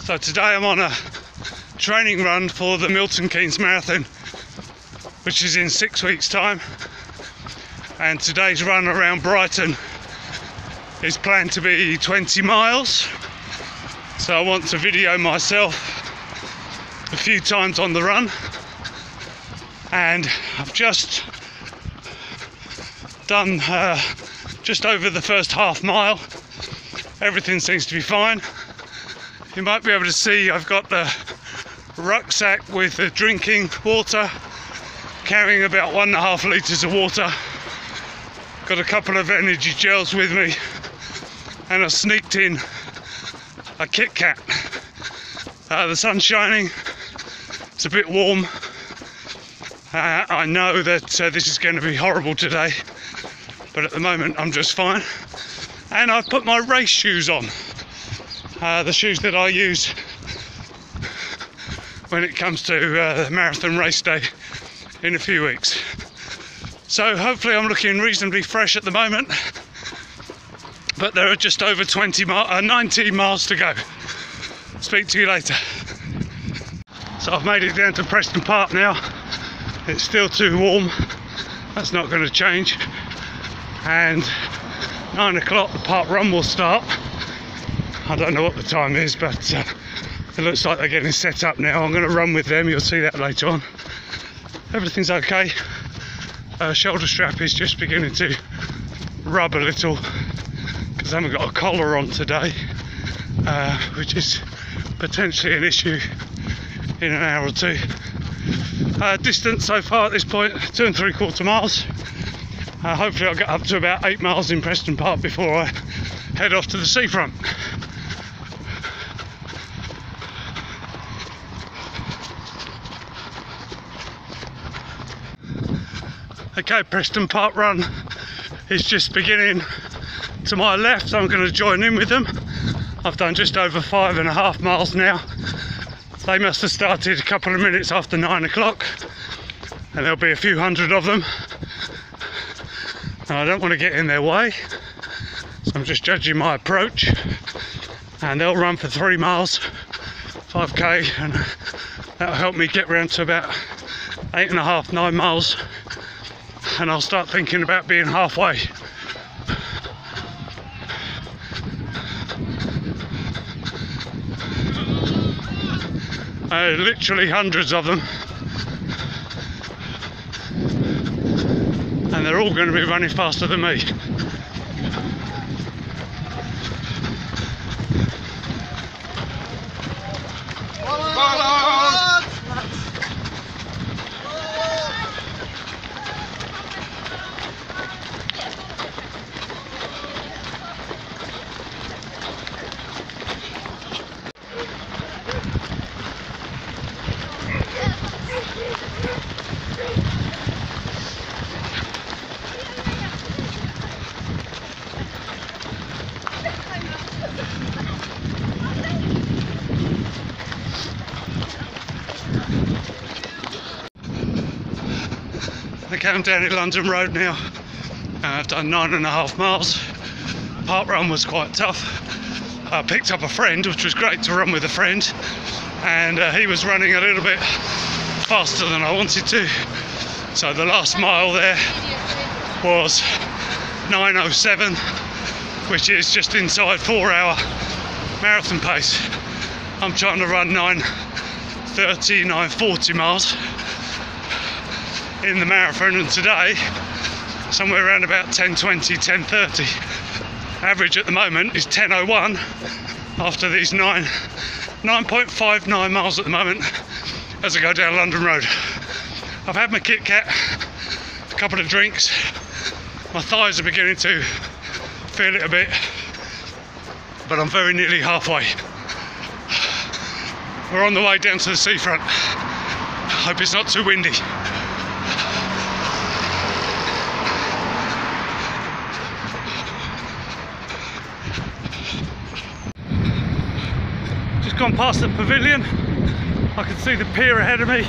So today I'm on a training run for the Milton Keynes Marathon, which is in 6 weeks' time. And today's run around Brighton is planned to be 20 miles. So I want to video myself a few times on the run. And I've just done just over the first half mile. Everything seems to be fine. You might be able to see I've got the rucksack with the drinking water, carrying about 1.5 litres of water. Got a couple of energy gels with me, and I sneaked in a Kit Kat. The sun's shining, it's a bit warm. I know that this is going to be horrible today, but at the moment I'm just fine. And I've put my race shoes on, the shoes that I use when it comes to the marathon race day in a few weeks. So hopefully I'm looking reasonably fresh at the moment, but there are just over 19 miles to go. Speak to you later. So I've made it down to Preston Park now. It's still too warm, that's not going to change, and 9 o'clock the park run will start. I don't know what the time is, but it looks like they're getting set up now. I'm going to run with them, you'll see that later on. Everything's okay. Shoulder strap is just beginning to rub a little because I haven't got a collar on today, which is potentially an issue in an hour or two. Distance so far at this point, 2 3/4 miles. Hopefully I'll get up to about 8 miles in Preston Park before I head off to the seafront. Okay, Preston Park run is just beginning to my left, so I'm going to join in with them. I've done just over 5.5 miles now. They must have started a couple of minutes after 9 o'clock, and there'll be a few hundred of them. And I don't want to get in their way, so I'm just judging my approach. And they'll run for 3 miles, 5k, and that'll help me get round to about 8.5, 9 miles. And I'll start thinking about being halfway. Literally hundreds of them, and they're all going to be running faster than me. Okay, I'm down at London Road now. I've done 9.5 miles. Park run was quite tough. I picked up a friend, which was great to run with a friend, and he was running a little bit faster than I wanted to. So the last mile there was 9:07, which is just inside 4-hour marathon pace. I'm trying to run 9:30, 9:40 miles in the marathon, and today somewhere around about 10:20, 10:30. Average at the moment is 10:01 after these 9.59 miles at the moment as I go down London Road. I've had my Kit Kat, a couple of drinks. My thighs are beginning to feel it a bit, but I'm very nearly halfway. We're on the way down to the seafront. Hope it's not too windy. Gone past the pavilion. I can see the pier ahead of me.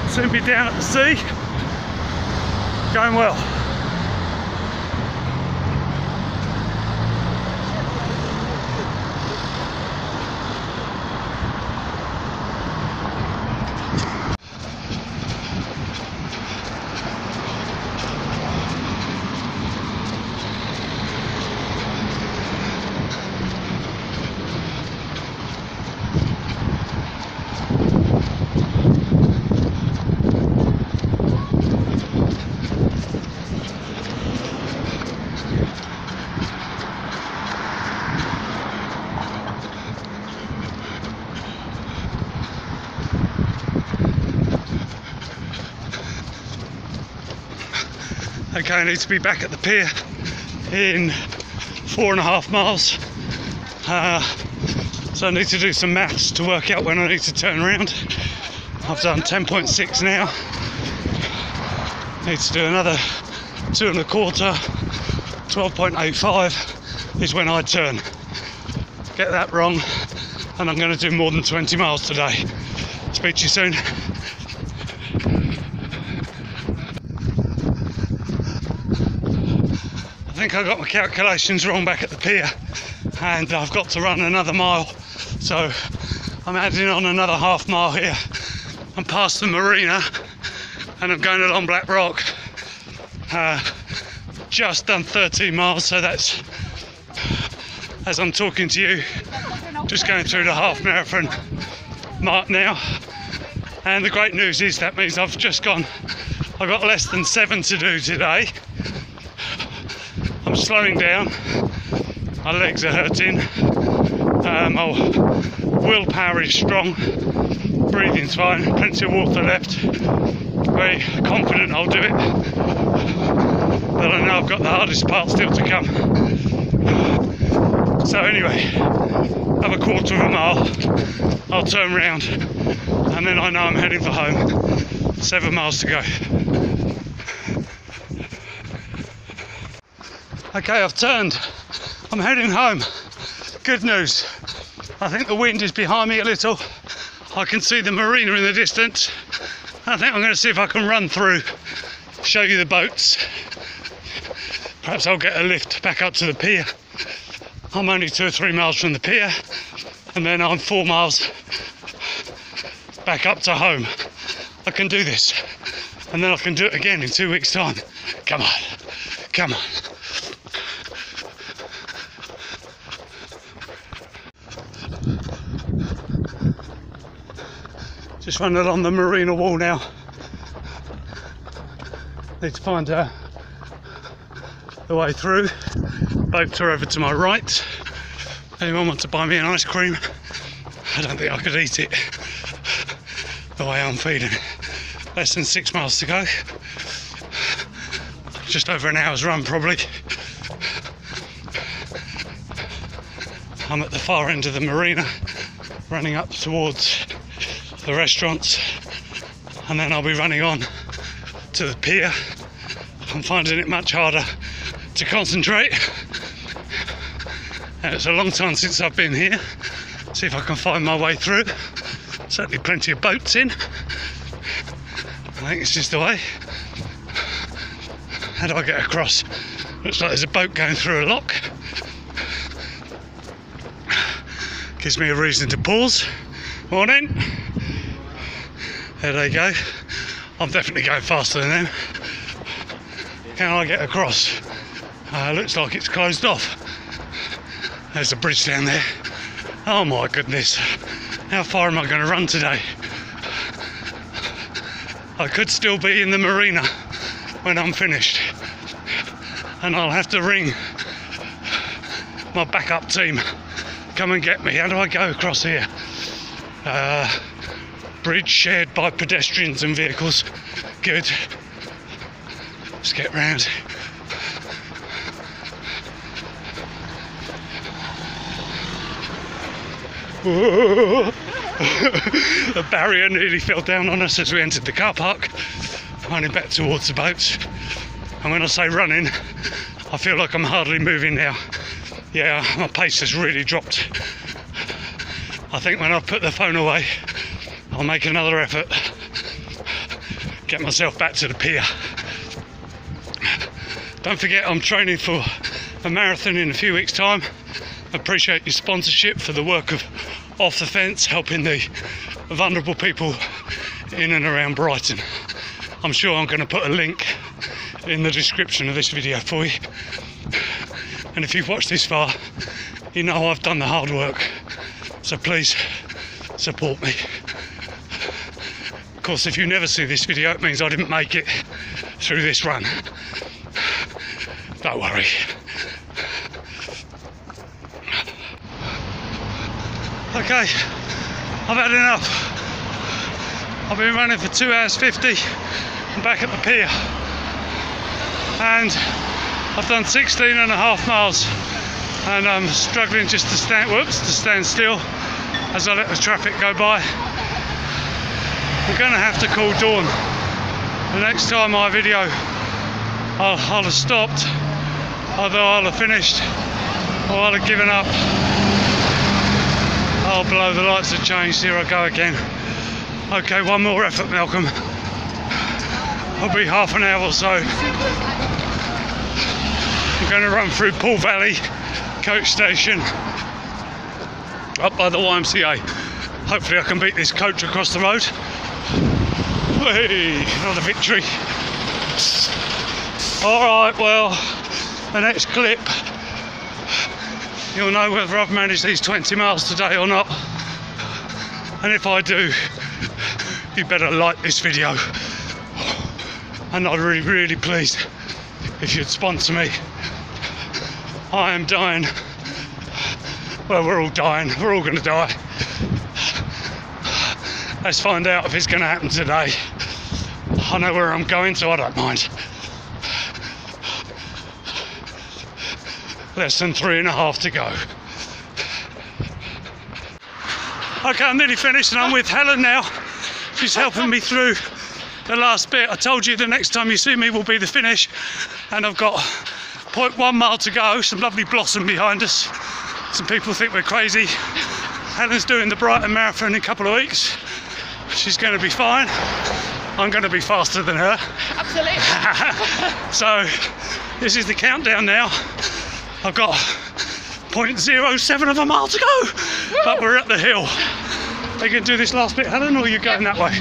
Soon be down at the sea. Going well. Okay, I need to be back at the pier in 4.5 miles. So I need to do some maths to work out when I need to turn around. I've done 10.6 now. Need to do another 2.25. 12.85 is when I turn. Get that wrong, and I'm going to do more than 20 miles today. Speak to you soon. I think I got my calculations wrong back at the pier, and I've got to run another mile. So I'm adding on another half mile here. I'm past the marina, and I'm going along Black Rock. Just done 13 miles, so that's, as I'm talking to you, just going through the half marathon mark now. And the great news is that means I've got less than 7 to do today. I'm slowing down, my legs are hurting, my willpower is strong, breathing's fine, plenty of water left, very confident I'll do it. But I know I've got the hardest part still to come. So anyway, have a quarter of a mile, I'll turn round, and then I know I'm heading for home. 7 miles to go. Okay, I've turned. I'm heading home. Good news. I think the wind is behind me a little. I can see the marina in the distance. I think I'm going to see if I can run through, show you the boats. Perhaps I'll get a lift back up to the pier. I'm only 2 or 3 miles from the pier, and then I'm 4 miles back up to home. I can do this, and then I can do it again in 2 weeks' time. Come on, come on. Just running along the marina wall now. Need to find the way through. Boats are over to my right. Anyone want to buy me an ice cream? I don't think I could eat it the way I'm feeling. Less than 6 miles to go. Just over an hour's run probably. I'm at the far end of the marina, running up towards the restaurants, and then I'll be running on to the pier. I'm finding it much harder to concentrate, and it's a long time since I've been here. See if I can find my way through. Certainly plenty of boats in. I think this is the way. How do I get across? Looks like there's a boat going through a lock. Gives me a reason to pause. Morning. There they go. I'm definitely going faster than them. Can I get across? Looks like it's closed off. There's a bridge down there. Oh my goodness. How far am I going to run today? I could still be in the marina when I'm finished. And I'll have to ring my backup team. Come and get me. How do I go across here? Bridge shared by pedestrians and vehicles. Good. Let's get round. The barrier nearly fell down on us as we entered the car park, running back towards the boats. And when I say running, I feel like I'm hardly moving now. Yeah, my pace has really dropped. I think when I put the phone away, I'll make another effort, get myself back to the pier. Don't forget, I'm training for a marathon in a few weeks' time. Appreciate your sponsorship for the work of Off the Fence, helping the vulnerable people in and around Brighton. I'm sure I'm going to put a link in the description of this video for you. And if you've watched this far, you know I've done the hard work. So please support me. Of course, if you never see this video, it means I didn't make it through this run. Don't worry. Okay, I've had enough. I've been running for 2 hours 50. I'm back at the pier. and I've done 16.5 miles, and I'm struggling just to stand still as I let the traffic go by. I'm going to have to call Dawn. The next time I video, I'll have stopped, either I'll have finished or I'll have given up. Oh, below the lights have changed, here I go again. Okay, one more effort, Malcolm. I'll be half an hour or so. I'm going to run through Poole Valley coach station up by the YMCA. Hopefully I can beat this coach across the road. Hey, another victory. Alright, well, the next clip, you'll know whether I've managed these 20 miles today or not. And if I do, you better like this video. And I'd really, really pleased if you'd sponsor me. I am dying. Well, we're all dying. We're all going to die. Let's find out if it's going to happen today. I know where I'm going, so I don't mind. Less than 3.5 to go. Okay, I'm nearly finished and I'm with Helen now. She's helping me through the last bit. I told you the next time you see me will be the finish, and I've got 0.1 mile to go. Some lovely blossom behind us. Some people think we're crazy. Helen's doing the Brighton Marathon in a couple of weeks. She's going to be fine. I'm going to be faster than her. Absolutely. So this is the countdown now. I've got 0.07 of a mile to go, but we're at the hill. Are you going to do this last bit, Helen, or are you going that way?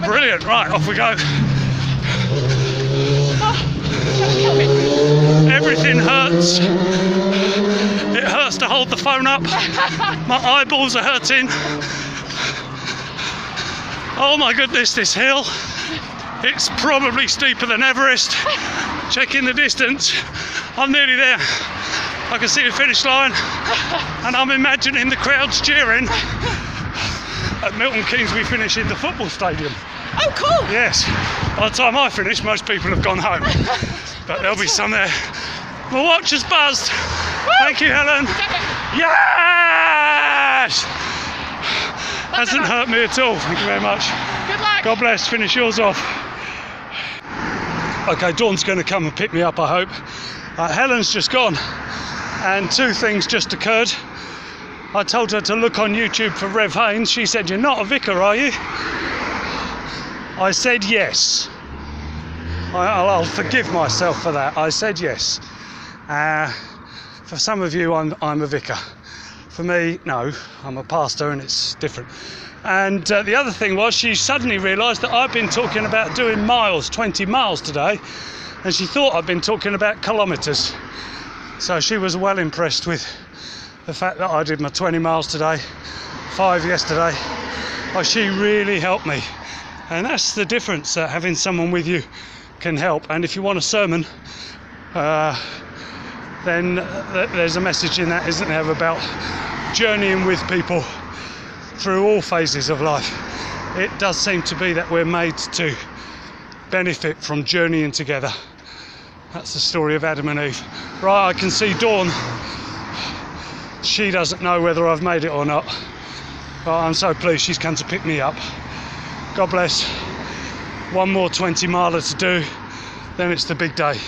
Brilliant. Right, off we go. Everything hurts. It hurts to hold the phone up. My eyeballs are hurting. Oh my goodness, this hill. It's probably steeper than Everest. Checking the distance. I'm nearly there. I can see the finish line, and I'm imagining the crowds cheering. At Milton Keynes we finish in the football stadium. Oh, cool. Yes. By the time I finish, most people have gone home. But there'll be some there. My watch has buzzed. Woo! Thank you, Helen. Yes! Hasn't hurt me at all. Thank you very much. Good luck. God bless. Finish yours off. Okay, Dawn's going to come and pick me up, I hope. Helen's just gone, and two things just occurred. I told her to look on YouTube for Rev Haynes. She said, "You're not a vicar, are you?" I said yes. I'll forgive myself for that. I said yes. For some of you, I'm a vicar. For me, no. I'm a pastor, and it's different. And the other thing was, she suddenly realised that I've been talking about doing miles, 20 miles today, and she thought I'd been talking about kilometres. So she was well impressed with the fact that I did my 20 miles today, 5 yesterday. Oh, she really helped me. And that's the difference, having someone with you can help. And if you want a sermon, then there's a message in that, isn't there, about journeying with people through all phases of life. It does seem to be that we're made to benefit from journeying together. That's the story of Adam and Eve. Right, I can see Dawn. She doesn't know whether I've made it or not, but I'm so pleased she's come to pick me up. God bless. One more 20 miler to do, then it's the big day.